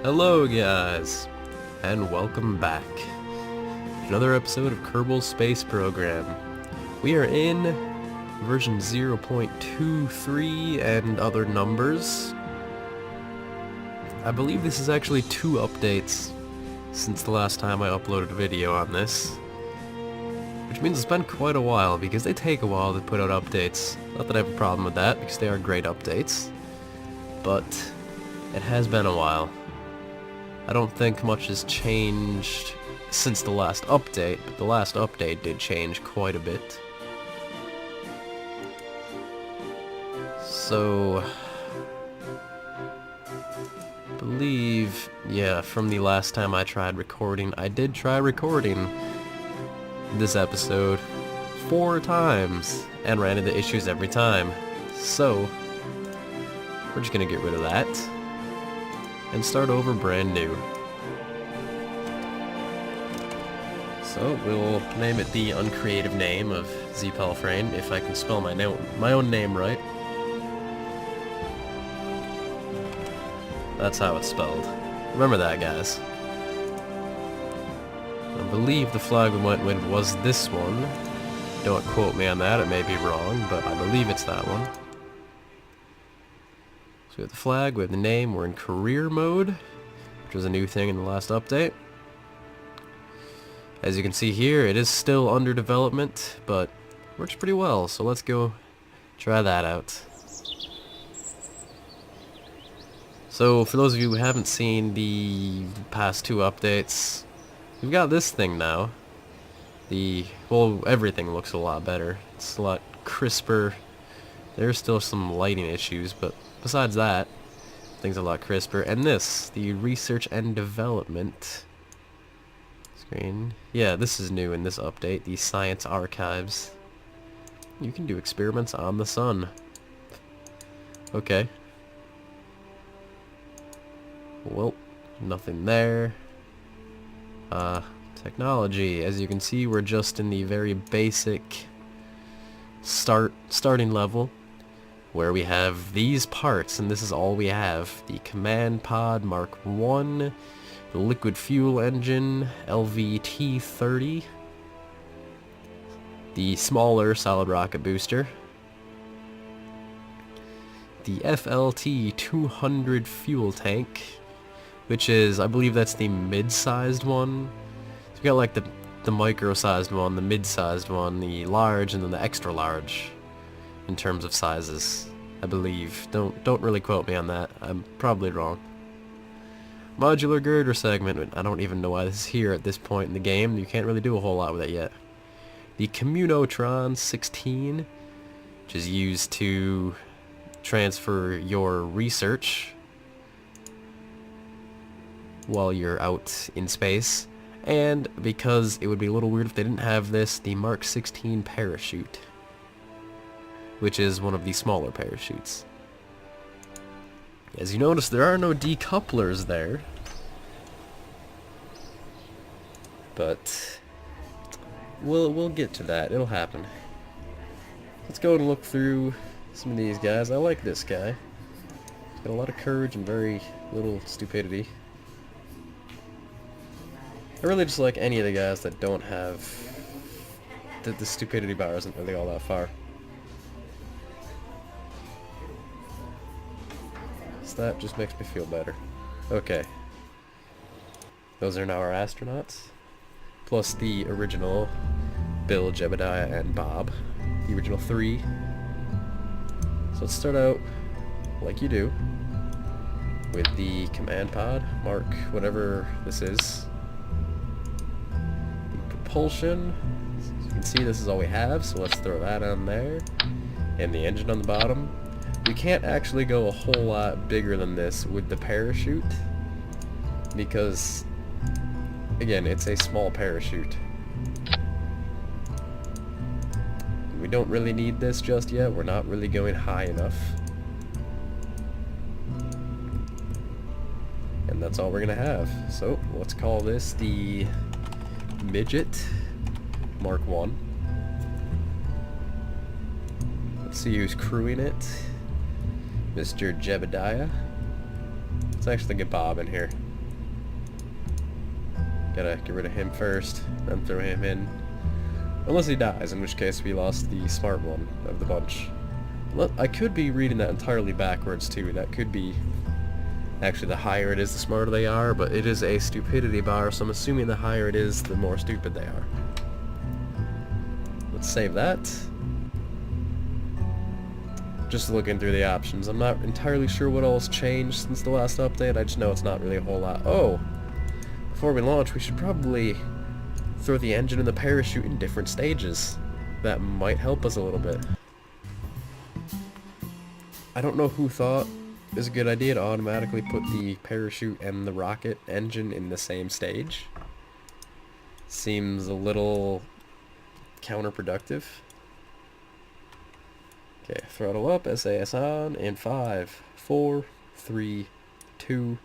Hello guys, and welcome back to another episode of Kerbal Space Program. We are in version 0.23 and other numbers. I believe this is actually 2 updates since the last time I uploaded a video on this, which means it's been quite a while because they take a while to put out updates. Not that I have a problem with that because they are great updates, but it has been a while. I don't think much has changed since the last update, but the last update did change quite a bit. So, I believe, yeah, from the last time I tried recording, I did try recording this episode 4 times and ran into issues every time. So, we're just gonna get rid of that and start over brand new. So we'll name it the uncreative name of Zpelfrain, if I can spell my own name right. That's how it's spelled. Remember that, guys. I believe the flag we went with was this one. Don't quote me on that, it may be wrong, but I believe it's that one. So we have the flag, we have the name, we're in career mode, which was a new thing in the last update. As you can see here, it is still under development, but works pretty well, so let's go try that out. So for those of you who haven't seen the past 2 updates, we've got this thing now. Well, everything looks a lot better. It's a lot crisper. There's still some lighting issues, but besides that, things are a lot crisper. And this, the research and development screen. Yeah, this is new in this update, the science archives. You can do experiments on the sun. Okay. Well, nothing there. Technology. As you can see, we're just in the very basic starting level, where we have these parts, and this is all we have. The Command Pod Mark 1, the Liquid Fuel Engine, LVT-30, the smaller Solid Rocket Booster, the FLT-200 Fuel Tank, which is, I believe that's the mid-sized one. So we got like the micro-sized one, the mid-sized one, the large, and then the extra large in terms of sizes, I believe. Don't really quote me on that. I'm probably wrong. Modular girder segment. I don't even know why this is here at this point in the game. You can't really do a whole lot with it yet. The Communotron 16, which is used to transfer your research while you're out in space. And because it would be a little weird if they didn't have this, the Mark 16 parachute, which is one of the smaller parachutes. As you notice, there are no decouplers there, but we'll get to that. It'll happen. Let's go and look through some of these guys. I like this guy. He's got a lot of courage and very little stupidity. I really just like any of the guys that don't have the stupidity bar isn't really all that far. That just makes me feel better. Okay. Those are now our astronauts. Plus the original Bill, Jebediah, and Bob. The original 3. So let's start out like you do with the Command Pod, Mark whatever this is. The propulsion. As you can see, this is all we have, so let's throw that on there. And the engine on the bottom. We can't actually go a whole lot bigger than this with the parachute because, again, it's a small parachute. We don't really need this just yet. We're not really going high enough. And that's all we're gonna have. So let's call this the Midget Mark 1. Let's see who's crewing it. Mr. Jebediah. Let's actually get Bob in here. Gotta get rid of him first, then throw him in. Unless he dies, in which case we lost the smart one of the bunch. I could be reading that entirely backwards too. That could be... Actually, the higher it is, the smarter they are, but it is a stupidity bar, so I'm assuming the higher it is, the more stupid they are. Let's save that. Just looking through the options. I'm not entirely sure what all's changed since the last update. I just know it's not really a whole lot. Oh! Before we launch, we should probably throw the engine and the parachute in different stages. That might help us a little bit. I don't know who thought it was a good idea to automatically put the parachute and the rocket engine in the same stage. Seems a little counterproductive. Okay, throttle up, SAS on, in 5, 4, 3, 2...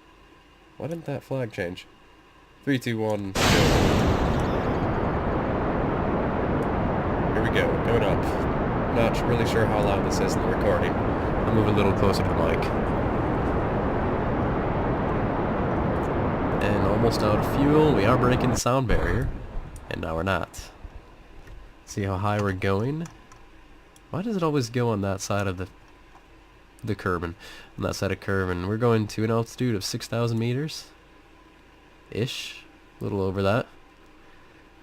Why didn't that flag change? 3, 2, 1, go. Here we go, going up. Not really sure how loud this is in the recording. I'll move a little closer to the mic. And almost out of fuel. We are breaking the sound barrier. And now we're not. See how high we're going? Why does it always go on that side of the Kerbal? On that side of Kerbal. We're going to an altitude of 6,000 meters. Ish. A little over that.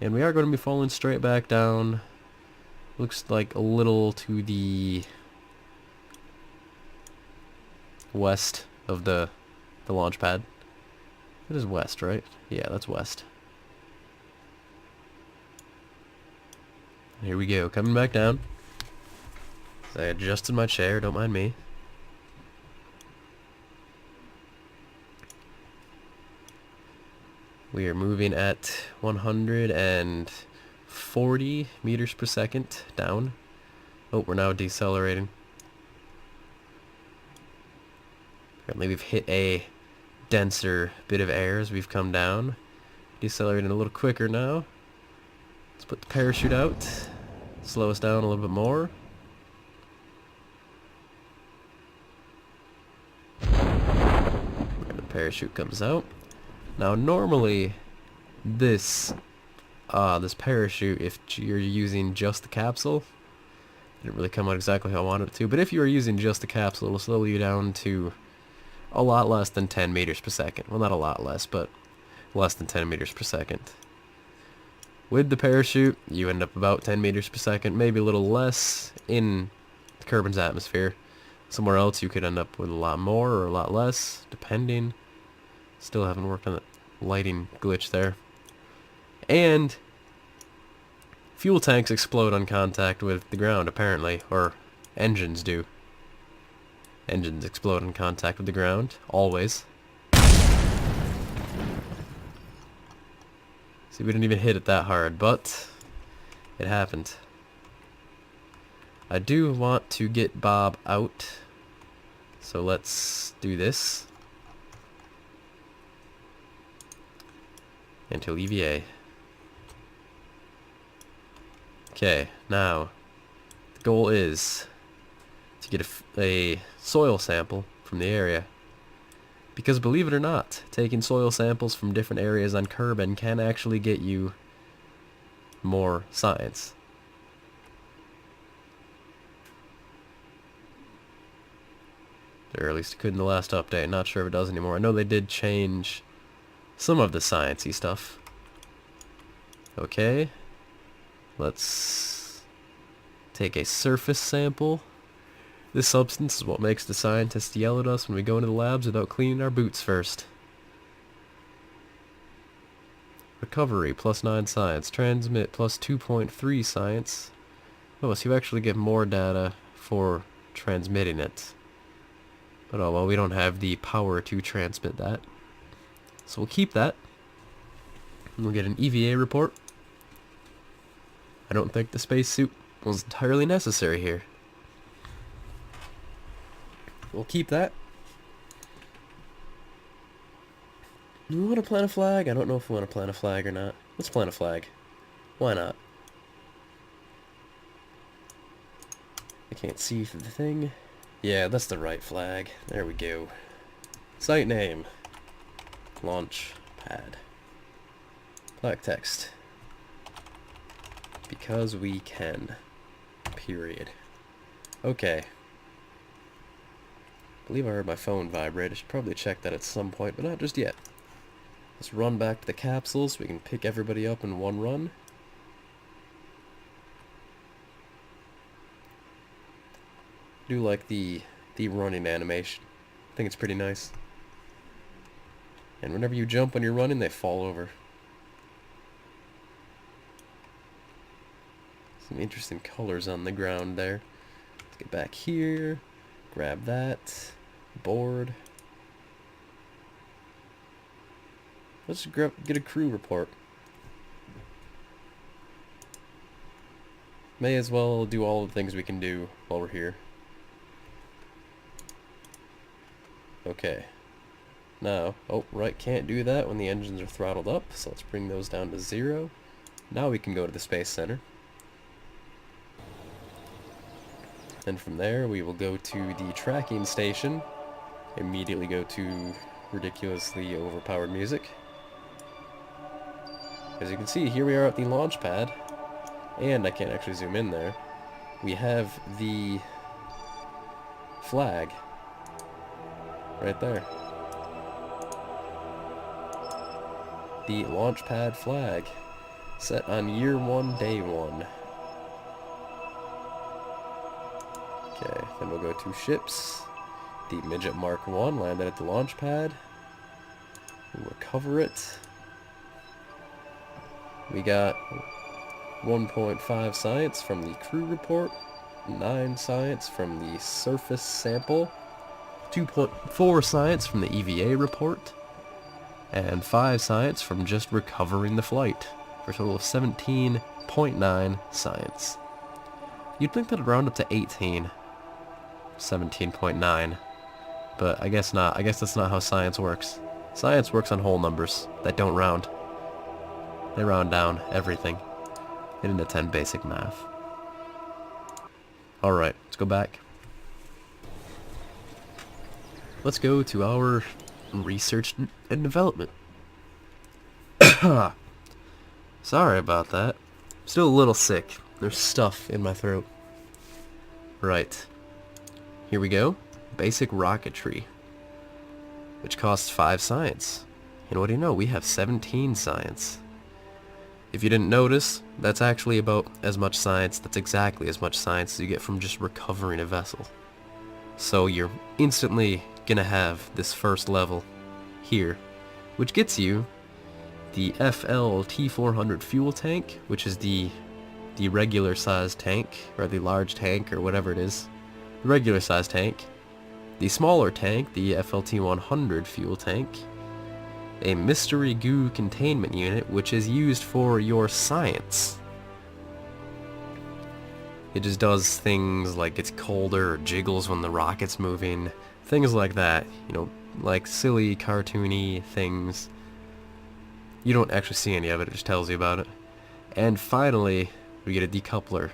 And we are going to be falling straight back down. Looks like a little to the west of the launch pad. It is west, right? Yeah, that's west. Here we go, coming back down. I adjusted my chair, don't mind me. We are moving at 140 meters per second down. Oh, we're now decelerating. Apparently we've hit a denser bit of air as we've come down. Decelerating a little quicker now. Let's put the parachute out. Slow us down a little bit more. The parachute comes out. Now normally this parachute, if you're using just the capsule, didn't really come out exactly how I wanted it to, but if you are using just the capsule, it'll slow you down to a lot less than 10 meters per second. Well, not a lot less, but less than 10 meters per second. With the parachute, you end up about 10 meters per second, maybe a little less in the Kerbal's atmosphere. Somewhere else you could end up with a lot more or a lot less, depending. Still haven't worked on the lighting glitch there. And fuel tanks explode on contact with the ground, apparently, or engines do. Engines explode in contact with the ground, always. See, we didn't even hit it that hard, but it happened. I do want to get Bob out, so let's do this. Until EVA. Okay, now the goal is to get a soil sample from the area, because believe it or not, taking soil samples from different areas on Kerbal can actually get you more science. Or at least it could in the last update. Not sure if it does anymore. I know they did change some of the sciencey stuff. Okay, let's take a surface sample. This substance is what makes the scientists yell at us when we go into the labs without cleaning our boots first. Recovery, +9 science. Transmit, +2.3 science. Oh, so you actually get more data for transmitting it. But oh well, we don't have the power to transmit that. So we'll keep that. And we'll get an EVA report. I don't think the spacesuit was entirely necessary here. We'll keep that. Do we want to plant a flag? I don't know if we want to plant a flag or not. Let's plant a flag. Why not? I can't see through the thing. Yeah, that's the right flag. There we go. Site name. Launch pad. Black text. Because we can. Period. Okay. I believe I heard my phone vibrate. I should probably check that at some point, but not just yet. Let's run back to the capsule so we can pick everybody up in one run. I do like the running animation. I think it's pretty nice. And whenever you jump when you're running, they fall over. Some interesting colors on the ground there. Let's get back here. Grab that. Board. Let's get a crew report. May as well do all the things we can do while we're here. Okay. Now, oh, right, can't do that when the engines are throttled up, so let's bring those down to 0. Now we can go to the Space Center. And from there, we will go to the tracking station. Immediately go to ridiculously overpowered music. As you can see, here we are at the launch pad. And I can't actually zoom in there. We have the flag right there. The launch pad flag set on year 1, day 1. Okay, then we'll go to ships. The Midget Mark 1 landed at the launch pad. We'll recover it. We got 1.5 science from the crew report, 9 science from the surface sample, 2.4 science from the EVA report, and 5 science from just recovering the flight, for a total of 17.9 science. You'd think that'd round up to 18. 17.9. But I guess not. I guess that's not how science works. Science works on whole numbers that don't round. They round down everything. I didn't attend basic math. Alright, let's go back. Let's go to our research and development. Sorry about that. Still a little sick. There's stuff in my throat. Right. Here we go. Basic rocketry. Which costs 5 science. And what do you know? We have 17 science. If you didn't notice, that's actually about as much science, that's exactly as much science as you get from just recovering a vessel. So you're instantly gonna have this first level here, which gets you the FL T400 fuel tank, which is the regular size tank, or the large tank, or whatever it is. The regular size tank. The smaller tank, the FLT100 fuel tank. A mystery goo containment unit, which is used for your science. It just does things like it's colder or jiggles when the rocket's moving. Things like that, you know, like silly, cartoony things. You don't actually see any of it, it just tells you about it. And finally, we get a decoupler.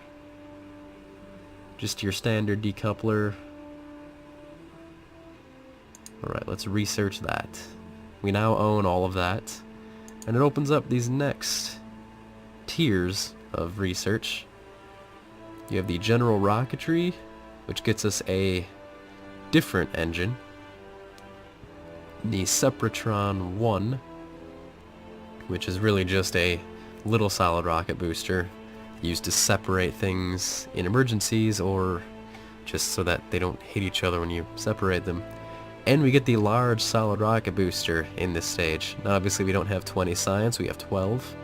Just your standard decoupler. Alright, let's research that. We now own all of that. And it opens up these next tiers of research. You have the general rocketry, which gets us a different engine. The Sepratron 1, which is really just a little solid rocket booster used to separate things in emergencies or just so that they don't hit each other when you separate them. And we get the large solid rocket booster in this stage. Now obviously we don't have 20 science, we have 12.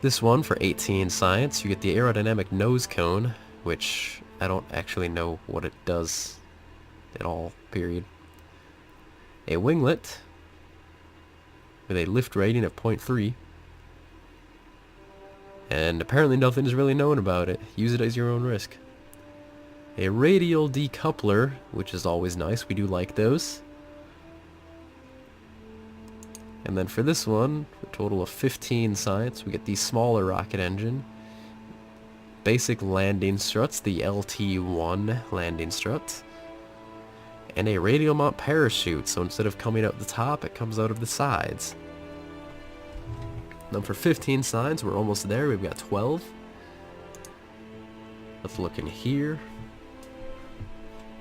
This one for 18 science, you get the aerodynamic nose cone, which I don't actually know what it does at all, period. A winglet with a lift rating of 0.3. And apparently nothing is really known about it. Use it as your own risk. A radial decoupler, which is always nice. We do like those. And then for this one, a total of 15 science, we get the smaller rocket engine. Basic landing struts, the LT1 landing strut. And a radial mount parachute, so instead of coming out the top, it comes out of the sides. Now for 15 signs, we're almost there. We've got 12. Let's look in here.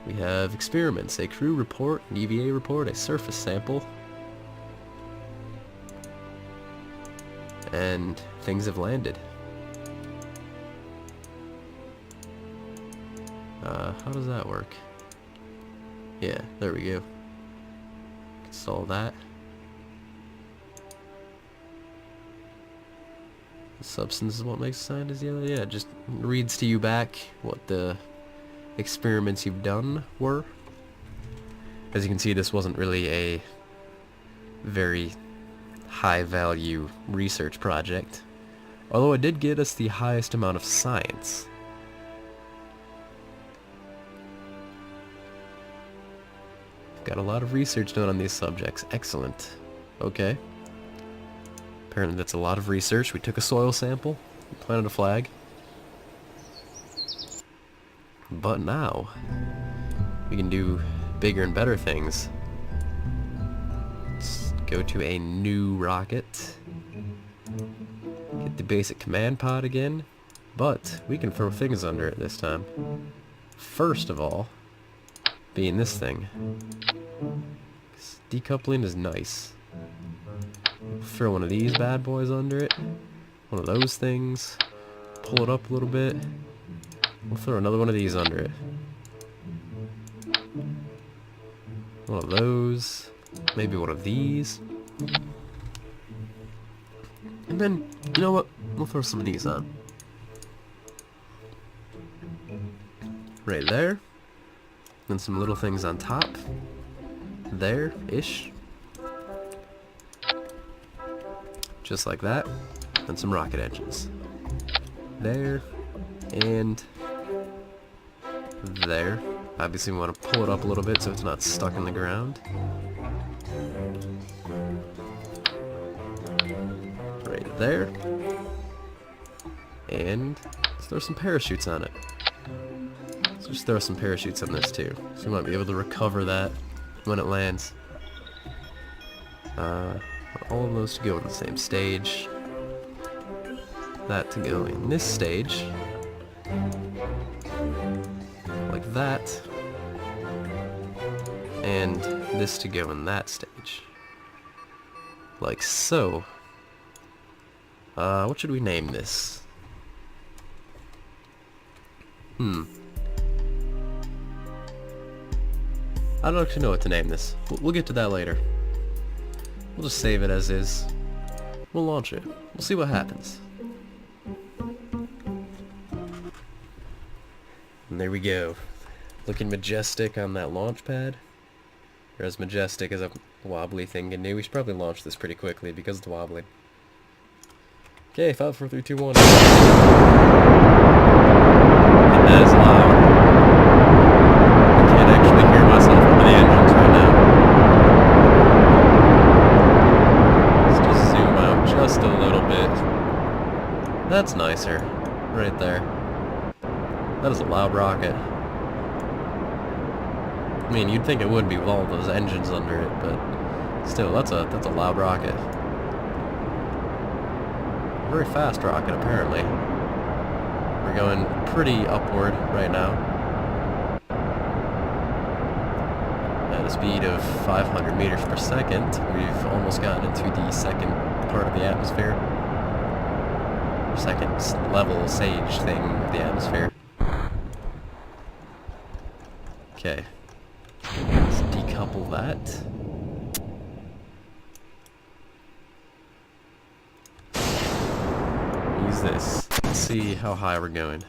We have experiments, a crew report, an EVA report, a surface sample, and things have landed. How does that work? Yeah, there we go. Install that. The substance is what makes the scientist yellow. Yeah, it just reads to you back what the experiments you've done were. As you can see, this wasn't really a very high value research project, although it did get us the highest amount of science. Got a lot of research done on these subjects. Excellent. Okay. Apparently that's a lot of research. We took a soil sample, planted a flag. But now, we can do bigger and better things. Let's go to a new rocket. Get the basic command pod again. But we can throw things under it this time. First of all, being this thing. Decoupling is nice. Throw one of these bad boys under it. One of those things. Pull it up a little bit. We'll throw another one of these under it. One of those. Maybe one of these. And then, you know what? We'll throw some of these on. Right there. And some little things on top. There-ish. Just like that. And some rocket engines. There. And there. Obviously we want to pull it up a little bit so it's not stuck in the ground. Right there. And let's throw some parachutes on it. Let's just throw some parachutes on this too, so we might be able to recover that when it lands. All of those to go in the same stage. That to go in this stage. Like that. And this to go in that stage. Like so. What should we name this? I don't actually know what to name this. We'll get to that later. We'll just save it as is. We'll launch it. We'll see what happens. And there we go. Looking majestic on that launch pad. Or as majestic as a wobbly thing can do. We should probably launch this pretty quickly because it's wobbly. Okay, 5, 4, 3, 2, 1. And that is loud. I can't actually hear myself over the engines right now. Let's just zoom out just a little bit. That's nicer. Right there. That is a loud rocket. I mean, you'd think it would be with all those engines under it, but still, that's a loud rocket. Very fast rocket, apparently. We're going pretty upward right now. At a speed of 500 meters per second, we've almost gotten into the second part of the atmosphere. Second level sage thing of the atmosphere. Okay. Let's decouple that. Use this. Let's see how high we're going.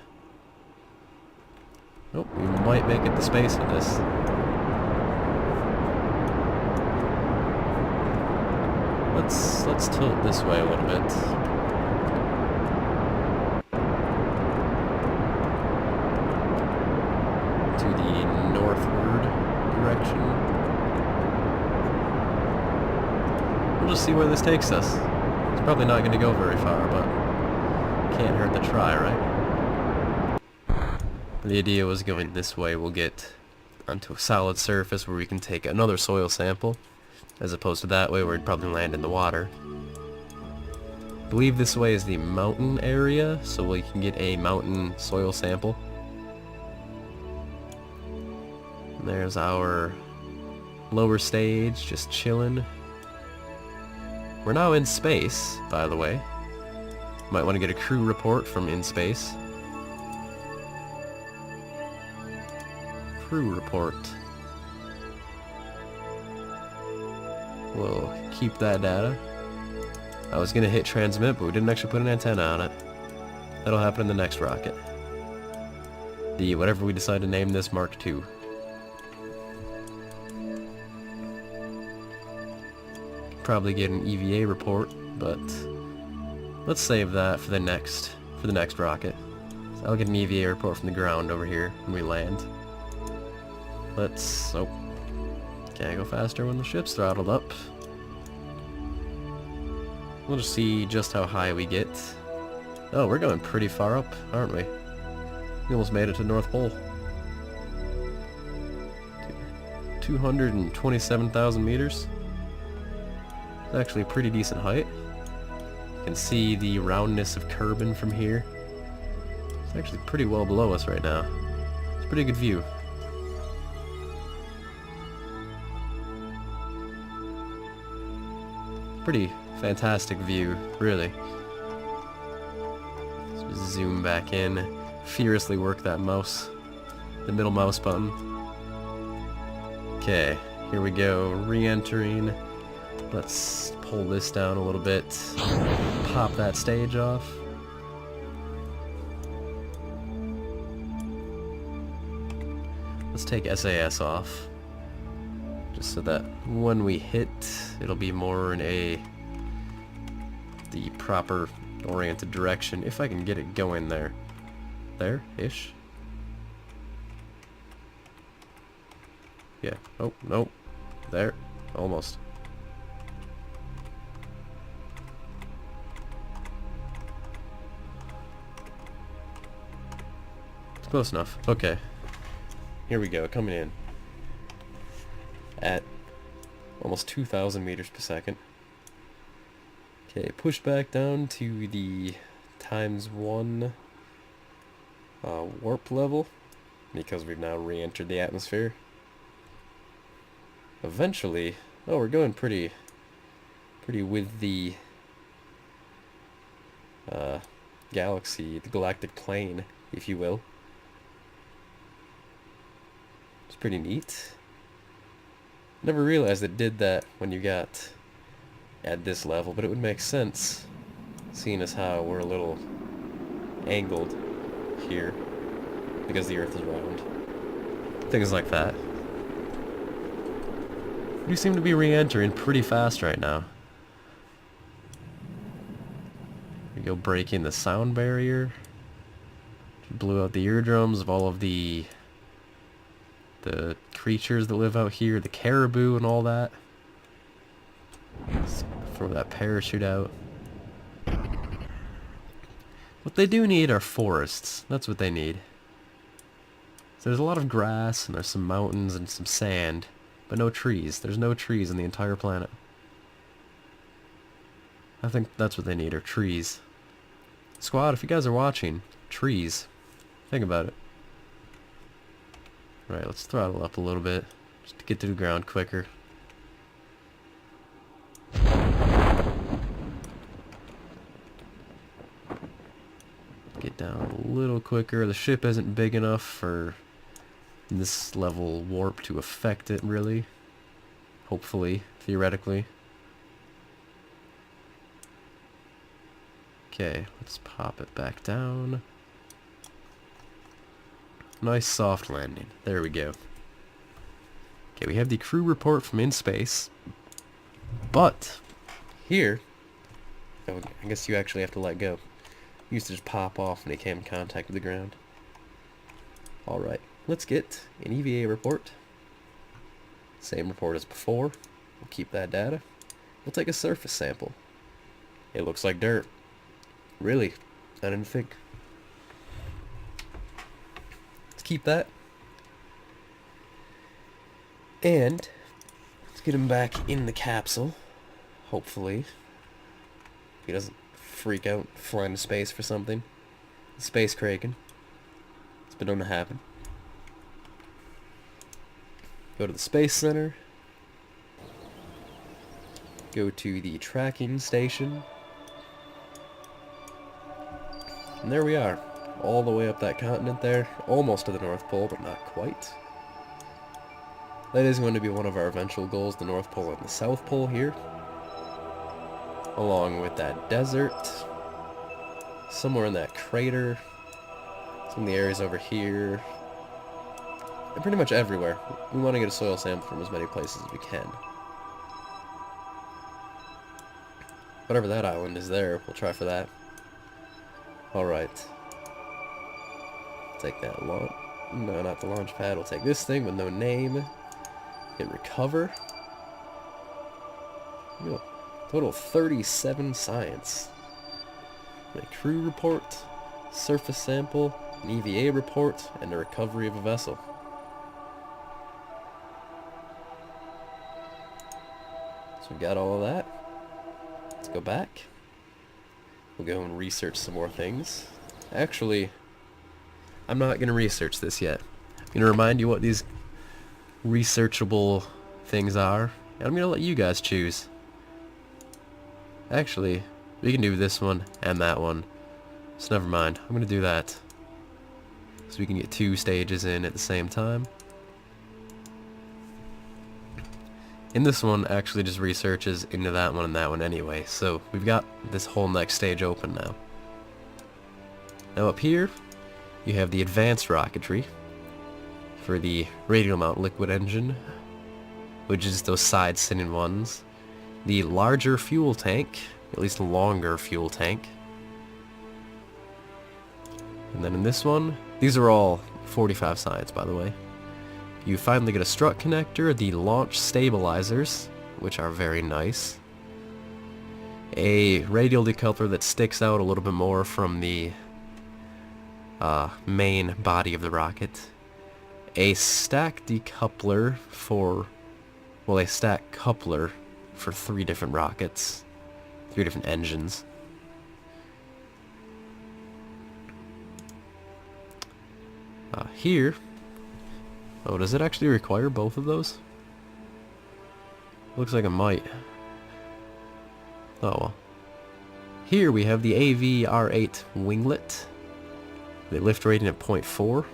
Oh, we might make it to space with this. Let's tilt this way a little bit. To the northward direction. We'll just see where this takes us. It's probably not going to go very far, but can't hurt to try, right? The idea was going this way, we'll get onto a solid surface where we can take another soil sample, as opposed to that way where we'd probably land in the water. I believe this way is the mountain area, so we can get a mountain soil sample. And there's our lower stage, just chilling. We're now in space, by the way. Might want to get a crew report from in space. Crew report. We'll keep that data. I was gonna hit transmit, but we didn't actually put an antenna on it. That'll happen in the next rocket. The whatever we decide to name this Mark II. Probably get an EVA report, but let's save that for the next rocket. So I'll get an EVA report from the ground over here when we land. Let's can't go faster when the ship's throttled up. We'll just see just how high we get. Oh, we're going pretty far up, aren't we? We almost made it to the North Pole. 227,000 meters. It's actually a pretty decent height. You can see the roundness of Kerbal from here. It's actually pretty well below us right now. It's a pretty good view. Pretty fantastic view, really. Let's zoom back in. Furiously work that mouse. The middle mouse button. Okay, here we go. Re-entering. Let's pull this down a little bit. Pop that stage off. Let's take SAS off. Just so that when we hit, it'll be more in the proper oriented direction. If I can get it going there. There-ish. Yeah. Oh, no. There. Almost. It's close enough. Okay. Here we go, coming in. At almost 2,000 meters per second. Okay, push back down to the ×1 warp level, because we've now re-entered the atmosphere. Eventually, oh, we're going pretty with the galaxy, the galactic plane, if you will. It's pretty neat. Never realized it did that when you got at this level, but it would make sense, seeing as how we're a little angled here because the Earth is round. Things like that. We seem to be re-entering pretty fast right now. We go breaking the sound barrier. Blew out the eardrums of all of the creatures that live out here, the caribou and all that. Let's throw that parachute out. What they do need are forests. That's what they need. So there's a lot of grass, and there's some mountains and some sand, but no trees. There's no trees on the entire planet. I think that's what they need, are trees. Squad, if you guys are watching, trees. Think about it. Right, let's throttle up a little bit, just to get to the ground quicker. Get down a little quicker. The ship isn't big enough for this level warp to affect it, really. Hopefully, theoretically. Okay, let's pop it back down. Nice soft landing. There we go. Okay, we have the crew report from in space. But here, oh, I guess you actually have to let go. You used to just pop off when they came in contact with the ground. Alright, let's get an EVA report. Same report as before. We'll keep that data. We'll take a surface sample. It looks like dirt. Really? I didn't think. Let's keep that. And let's get him back in the capsule. Hopefully. He doesn't freak out, fly into space for something. Space Kraken. It's been known to happen. Go to the Space Center. Go to the tracking station. And there we are. All the way up that continent there. Almost to the North Pole, but not quite. That is going to be one of our eventual goals, the North Pole and the South Pole here. Along with that desert. Somewhere in that crater. Some of the areas over here. And pretty much everywhere. We want to get a soil sample from as many places as we can. Whatever that island is there, we'll try for that. Alright. Take that launch. No, not the launch pad. We'll take this thing with no name. Hit recover. Total 37 science. A crew report, surface sample, an EVA report, and a recovery of a vessel. So we've got all of that. Let's go back. We'll go and research some more things. Actually, I'm not going to research this yet. I'm going to remind you what these researchable things are, and I'm going to let you guys choose. Actually, we can do this one and that one, so never mind. I'm going to do that, so we can get 2 stages in at the same time. In this one, actually just researches into that one and that one anyway, so we've got this whole next stage open now. Now up here, you have the advanced rocketry for the radial mount liquid engine, which is those side-sitting ones. The larger fuel tank, at least a longer fuel tank. And then in this one, these are all 45 science, by the way. You finally get a strut connector, the launch stabilizers, which are very nice. A radial decoupler that sticks out a little bit more from the main body of the rocket. A stack decoupler for, well, a stack coupler for 3 different rockets, 3 different engines. Here, oh, does it actually require both of those? Looks like it might. Oh well. Here we have the AV-R8 winglet. The lift rating at 0.4.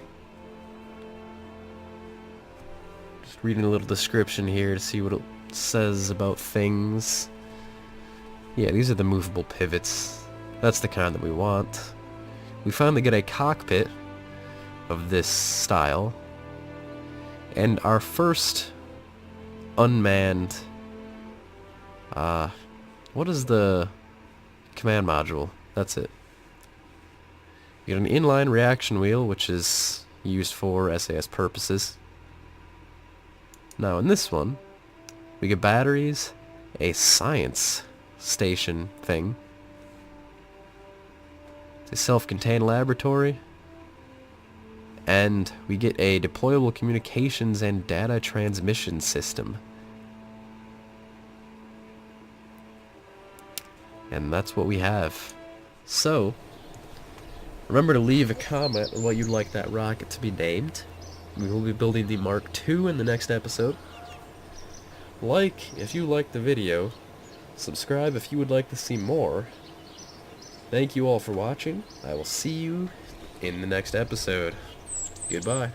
Just reading a little description here to see what it says about things. Yeah, these are the movable pivots. That's the kind that we want. We finally get a cockpit of this style. And our first unmanned... what is the command module? That's it. You get an inline reaction wheel, which is used for SAS purposes. Now in this one, we get batteries, a science station thing, it's a self-contained laboratory, and we get a deployable communications and data transmission system. And that's what we have. So, remember to leave a comment on what you'd like that rocket to be named. We will be building the Mark II in the next episode. Like if you liked the video. Subscribe if you would like to see more. Thank you all for watching. I will see you in the next episode. Goodbye.